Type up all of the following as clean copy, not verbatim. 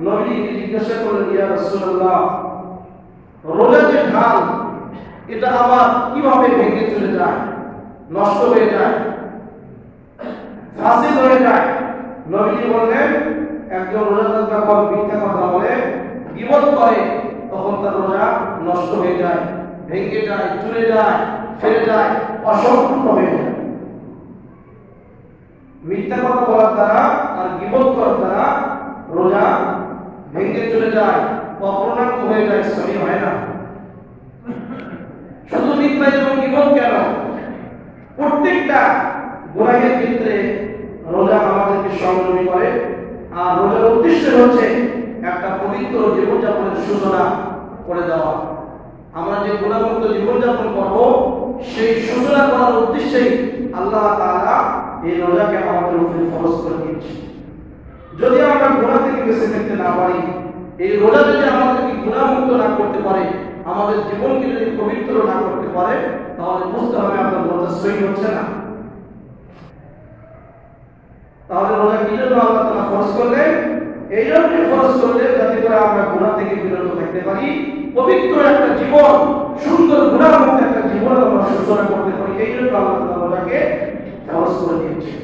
নবীকে জিজ্ঞাসা করলেন, ইয়া রাসূলুল্লাহ, রোজা যে ঢাল এটা আবার কিভাবে ভেঙে চলে যায়, নষ্ট হয়ে যায়, ফাসিদ হয়ে যায়? নবীজি বললেন, একজন রোজাদার যখন মিথ্যা কথা বলে, গীবত করে, তখন তার রোজা নষ্ট হয়ে যায়, ভেঙে যায়, চলে যায়, ফেলে যায়, অসম্পূর্ণ হয়ে যায়। মিথ্যা কথা বলার দ্বারা আর গীবত করার দ্বারা রোজা ভেঙে চলে যায়, অপূর্ণাঙ্গ হয়ে যায়, সহি হয় না। শুধু মিথ্যা এবং গীবত কেন, প্রত্যেকটা গুনাহের ক্ষেত্রে রোজা আমাদেরকে সংযমী করে। আর রোজার উদ্দেশ্য হচ্ছে একটা পবিত্র জীবনযাপনের সূচনা করে দেওয়া। আমরা যে গুনাহমুক্ত জীবনযাপন করব, সেই সূচনা করার উদ্দেশ্যেই আল্লাহ তাআলা এই রোজাকে আমাদের উপরে ফরজ করে দিয়েছেন। যদি আমরা গুনাহ থেকে বেঁচে থাকতে না পারি, এই রোজা যদি আমাদেরকে গুনাহমুক্ত না করতে পারে, আমাদের জীবনকে যদি পবিত্র না করতে পারে, তাহলে বুঝতে হবে আপনার রোজা সহি হচ্ছে না। তাহলে রোজা কি জন্য আল্লাহ তাআলা ফরজ করলেন? এই জন্যই ফরজ করলেন যাতে করে আমরা গুনাহ থেকে বিরত থাকতে পারি, পবিত্র একটা জীবন, সুন্দর গুনাহমুক্ত একটা জীবন আমরা সূচনা করতে পারি। এই জন্য আল্লাহ তাআলা রোজাকে ফরজ করে দিয়েছেন।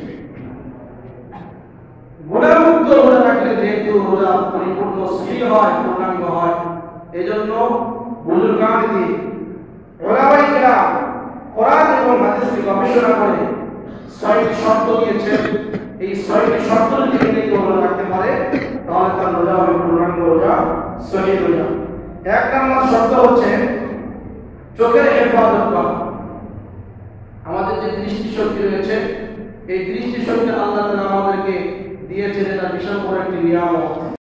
গুনাহমুক্ত রোজা রাখলে যেহেতু রোজা পরিপূর্ণ সহি হয়, পূর্ণাঙ্গ হয়, এই জন্য বুজুর্গানে ওলামায়ে কেরাম কোরআন এবং হাদিসকে গবেষণা করে ৬টি শর্ত দিয়েছেন। এই ৬টি শর্ত যদি কেউ রোজা রাখতে পারে, তাহলে তার রোজা হবে পূর্ণাঙ্গ রোজা, সহি রোজা। ১ নম্বর শর্ত হচ্ছে চোখের হেফাজত করা। আমাদের যে দৃষ্টিশক্তি রয়েছে, এই দৃষ্টিশক্তি আল্লাহ তাআলা আমাদেরকে দিয়েছেন, এটা বিশাল বড় একটি নিয়ামত।